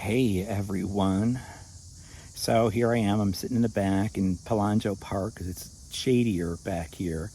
Hey everyone. So here I am. I'm sitting in the back in Palangeau Park because it's shadier back here.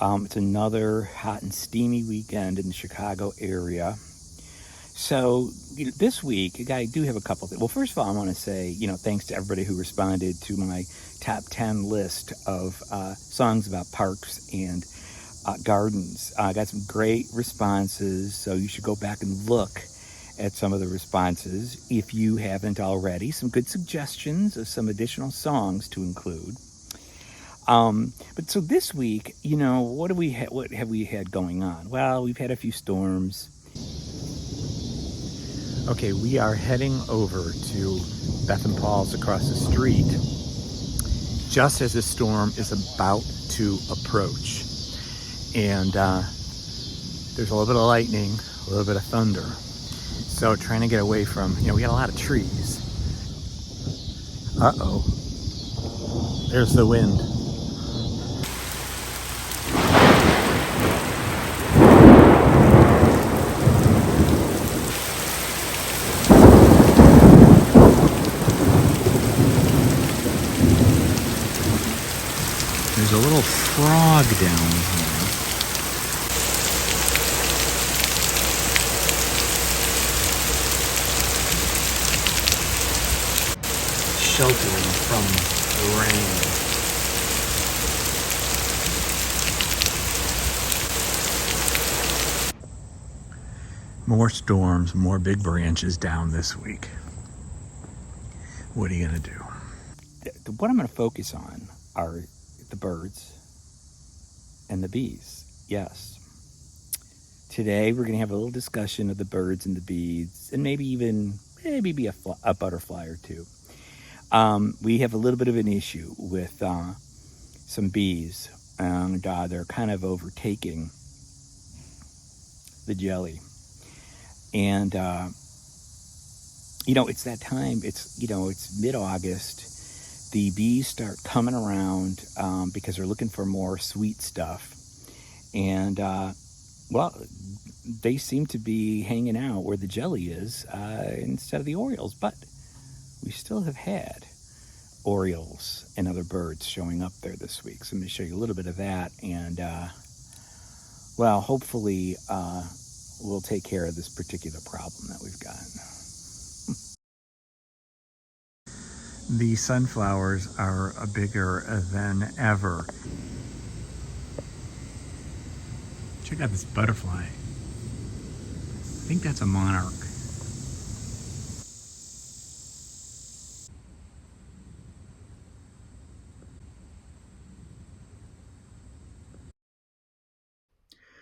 It's another hot and steamy weekend in the Chicago area. So this week, I do have a couple things. Well, first of all, I want to say, thanks to everybody who responded to my top 10 list of songs about parks and gardens. I got some great responses, so you should go back and look at some of the responses if you haven't already. Some good suggestions of some additional songs to include. But so this week, what have we had going on? Well, we've had a few storms. Okay, we are heading over to Beth and Paul's across the street just as the storm is about to approach. And there's a little bit of lightning, a little bit of thunder. So trying to get away from, we got a lot of trees. Uh-oh. There's the wind. There's a little frog down here. Sheltering from the rain. More storms, more big branches down this week. What are you going to do? What I'm going to focus on are the birds and the bees. Yes. Today we're going to have a little discussion of the birds and the bees, and maybe be a butterfly or two. We have a little bit of an issue with some bees, and they're kind of overtaking the jelly. And, it's that time. It's mid-August. The bees start coming around because they're looking for more sweet stuff. And, they seem to be hanging out where the jelly is instead of the orioles. But we still have had orioles and other birds showing up there this week. So I'm going to show you a little bit of that. And, hopefully we'll take care of this particular problem that we've got. The sunflowers are bigger than ever. Check out this butterfly. I think that's a monarch.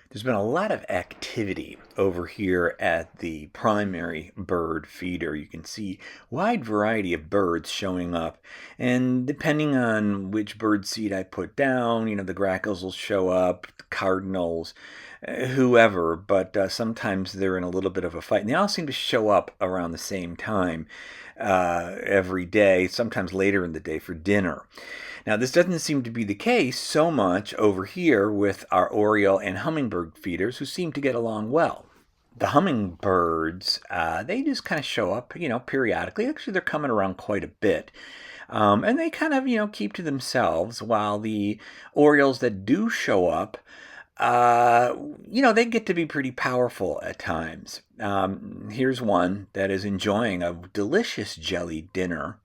There's been a lot of activity over here at the primary bird feeder. You can see a wide variety of birds showing up. And depending on which bird seed I put down, the grackles will show up, the cardinals, whoever. But sometimes they're in a little bit of a fight. And they all seem to show up around the same time every day, sometimes later in the day for dinner. Now, this doesn't seem to be the case so much over here with our oriole and hummingbird feeders, who seem to get along well. The hummingbirds, they just kind of show up, periodically. Actually, they're coming around quite a bit. And they kind of, keep to themselves, while the orioles that do show up, they get to be pretty powerful at times. Here's one that is enjoying a delicious jelly dinner.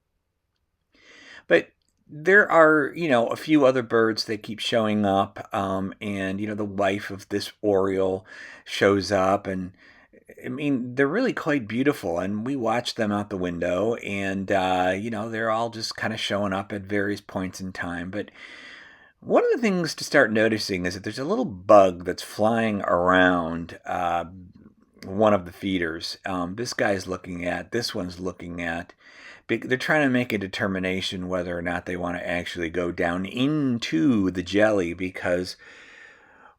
But there are, a few other birds that keep showing up, and, the wife of this oriole shows up, and, they're really quite beautiful, and we watch them out the window, and, they're all just kind of showing up at various points in time. But one of the things to start noticing is that there's a little bug that's flying around one of the feeders. This guy's looking at, this one's looking at. They're trying to make a determination whether or not they want to actually go down into the jelly because,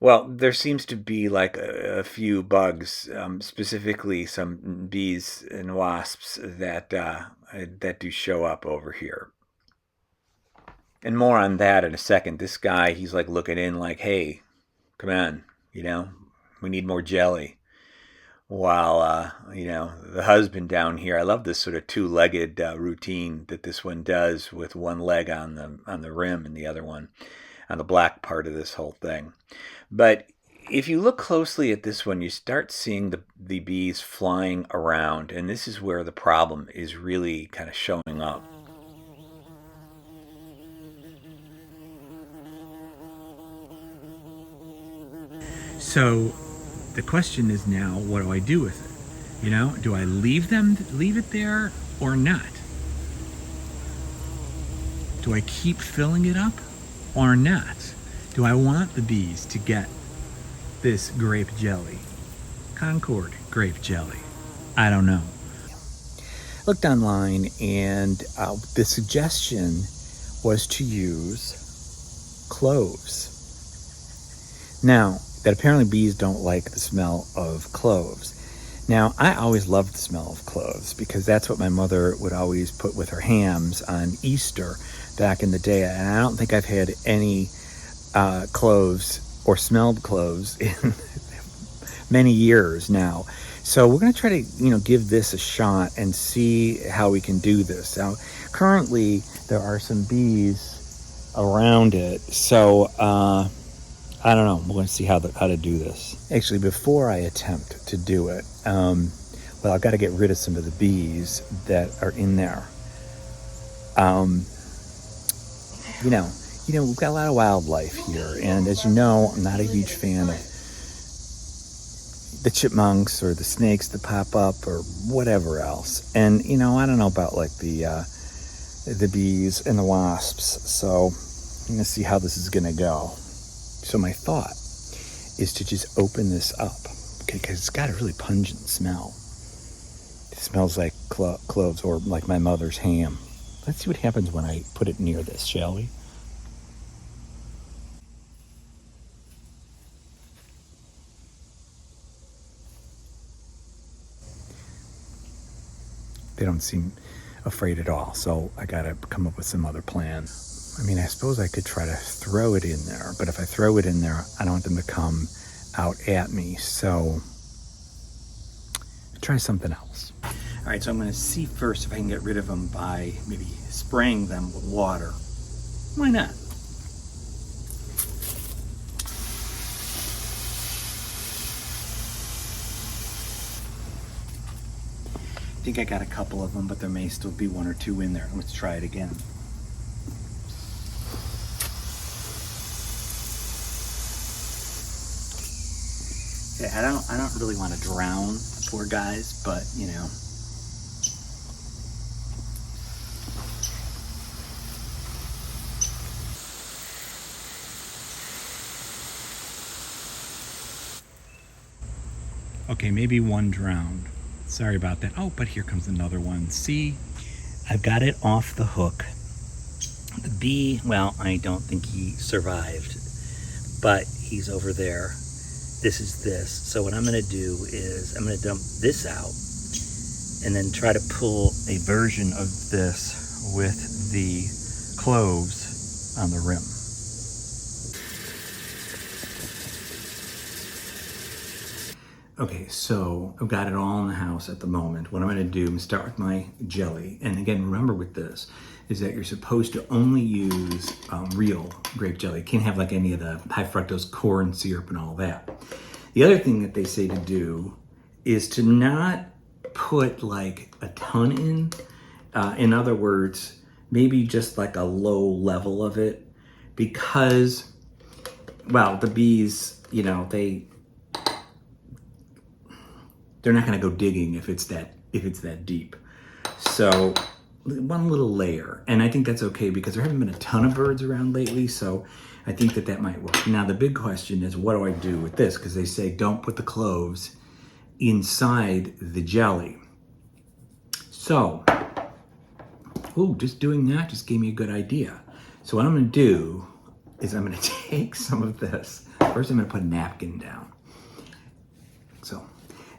there seems to be like a few bugs, specifically some bees and wasps that do show up over here. And more on that in a second. This guy, he's like looking in like, hey, come on, we need more jelly. while the husband down here. I love this sort of two-legged routine that this one does, with one leg on the rim and the other one on the black part of this whole thing. But if you look closely at this one, you start seeing the bees flying around, and this is where the problem is really kind of showing up. So the question is now, what do I do with it? Do I leave it there or not? Do I keep filling it up or not? Do I want the bees to get this grape jelly? Concord grape jelly. I don't know. Looked online, and the suggestion was to use cloves. Now, that apparently bees don't like the smell of cloves. Now, I always loved the smell of cloves because that's what my mother would always put with her hams on Easter back in the day. And I don't think I've had any cloves or smelled cloves in many years now. So we're going to try to, give this a shot and see how we can do this. Now, currently, there are some bees around it. So, I don't know. We're going to see how to do this. Actually, before I attempt to do it, I've got to get rid of some of the bees that are in there. We've got a lot of wildlife here, and as you know, I'm not a huge fan of the chipmunks or the snakes that pop up or whatever else. And I don't know about like the bees and the wasps. So I'm gonna see how this is gonna go. So my thought is to just open this up, okay? Because it's got a really pungent smell. It smells like cloves or like my mother's ham. Let's see what happens when I put it near this, shall we? They don't seem afraid at all, so I gotta come up with some other plan. I mean, I suppose I could try to throw it in there, but if I throw it in there, I don't want them to come out at me, so try something else. All right, so I'm gonna see first if I can get rid of them by maybe spraying them with water. Why not? I think I got a couple of them, but there may still be one or two in there. Let's try it again. Yeah, I don't really want to drown the poor guys, but Okay, maybe one drowned. Sorry about that. Oh, but here comes another one. See, I've got it off the hook. The bee, well, I don't think he survived, but he's over there. This is this. So what I'm going to do is I'm going to dump this out and then try to pull a version of this with the cloves on the rim. Okay, so I've got it all in the house at the moment. What I'm going to do is start with my jelly. And again, remember with this is that you're supposed to only use real grape jelly. You can't have like any of the high fructose corn syrup and all that. The other thing that they say to do is to not put like a ton in. In other words, maybe just like a low level of it, because, well, the bees, they're not going to go digging if it's that deep. So one little layer, and I think that's okay because there haven't been a ton of birds around lately, so I think that might work. Now the big question is, what do I do with this? Because they say don't put the cloves inside the jelly. So, just doing that just gave me a good idea. So what I'm going to do is I'm going to take some of this. First I'm going to put a napkin down.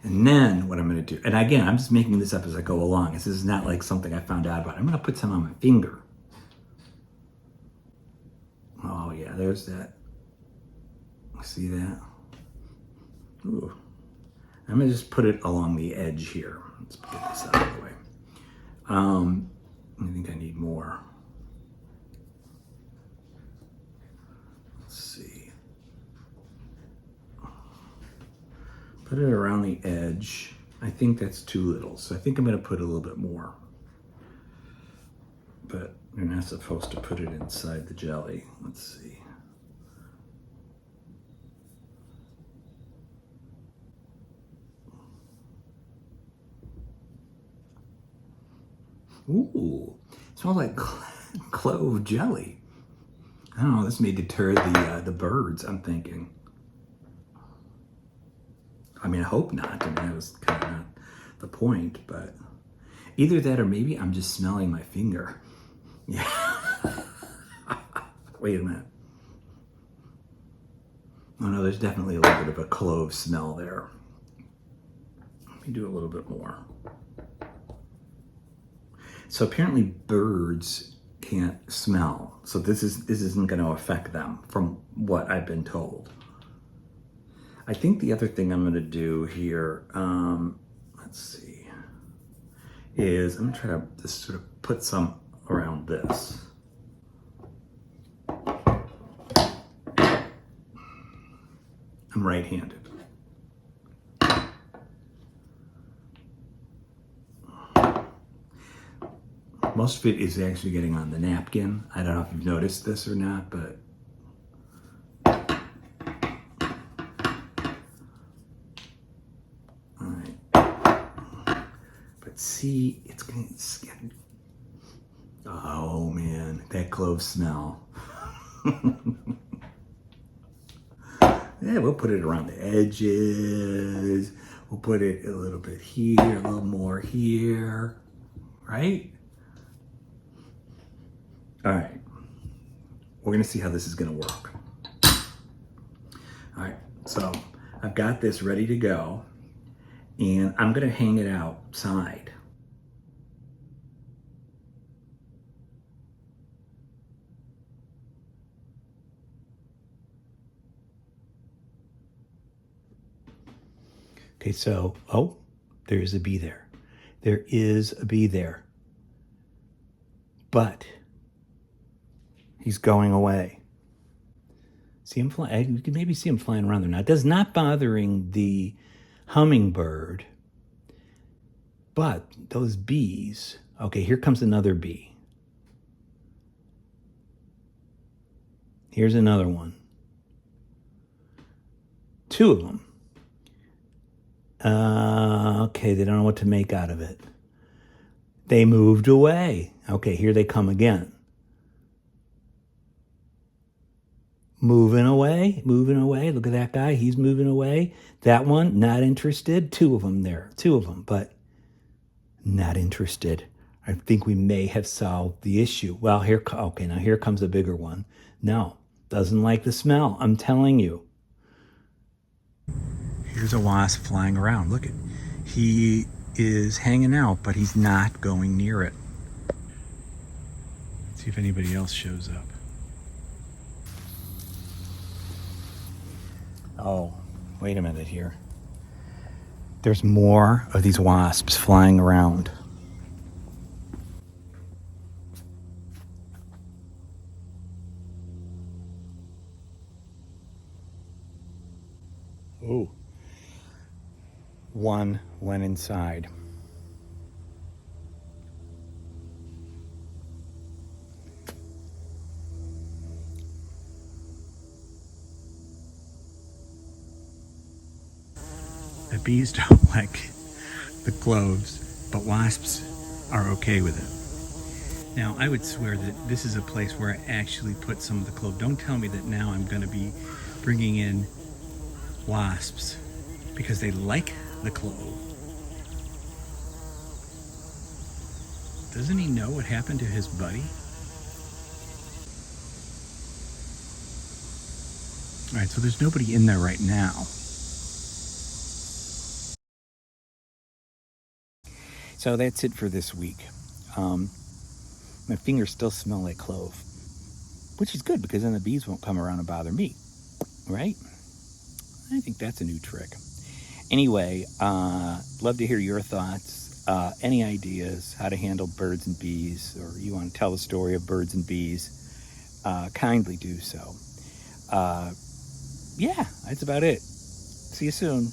And then what I'm going to do, and again, I'm just making this up as I go along. This is not like something I found out about. I'm going to put some on my finger. Oh yeah, there's that. See that? Ooh. I'm gonna just put it along the edge here. Let's get this out of the way. I think I need more. Let's see. Put it around the edge. I think that's too little, so I think I'm gonna put a little bit more. But you're not supposed to put it inside the jelly. Let's see. Ooh, it smells like clove jelly. I don't know, this may deter the birds, I'm thinking. I mean, I hope not. I mean, that was kind of not the point, but either that or maybe I'm just smelling my finger. Yeah. Wait a minute. Oh no, there's definitely a little bit of a clove smell there. Let me do a little bit more. So apparently birds can't smell. So this isn't going to affect them from what I've been told. I think the other thing I'm going to do here, let's see, is I'm going to try to just sort of put some around this. I'm right-handed. Most of it is actually getting on the napkin. I don't know if you've noticed this or not, but all right. But see, it's getting. Oh man, that clove smell. Yeah, we'll put it around the edges. We'll put it a little bit here, a little more here, right? All right, we're gonna see how this is gonna work. All right, so I've got this ready to go, and I'm gonna hang it outside. Okay, so, oh, there's a bee there. There is a bee there. But he's going away. See him fly? You can maybe see him flying around there. Now, it does not bothering the hummingbird, but those bees. Okay, here comes another bee. Here's another one. Two of them. Okay, they don't know what to make out of it. They moved away. Okay, here they come again. Moving away, moving away. Look at that guy. He's moving away. That one, not interested. Two of them there. Two of them, but not interested. I think we may have solved the issue. Well, okay, now here comes a bigger one. No, doesn't like the smell. I'm telling you. Here's a wasp flying around. Look at, he is hanging out, but he's not going near it. Let's see if anybody else shows up. Oh, wait a minute here. There's more of these wasps flying around. Oh. One went inside. The bees don't like the cloves, but wasps are okay with it. Now, I would swear that this is a place where I actually put some of the clove. Don't tell me that now I'm going to be bringing in wasps because they like the clove. Doesn't he know what happened to his buddy? All right, so there's nobody in there right now. So that's it for this week. My fingers still smell like clove, which is good because then the bees won't come around and bother me, right? I think that's a new trick. Anyway, love to hear your thoughts. Any ideas how to handle birds and bees, or you want to tell a story of birds and bees, kindly do so. Yeah, that's about it. See you soon.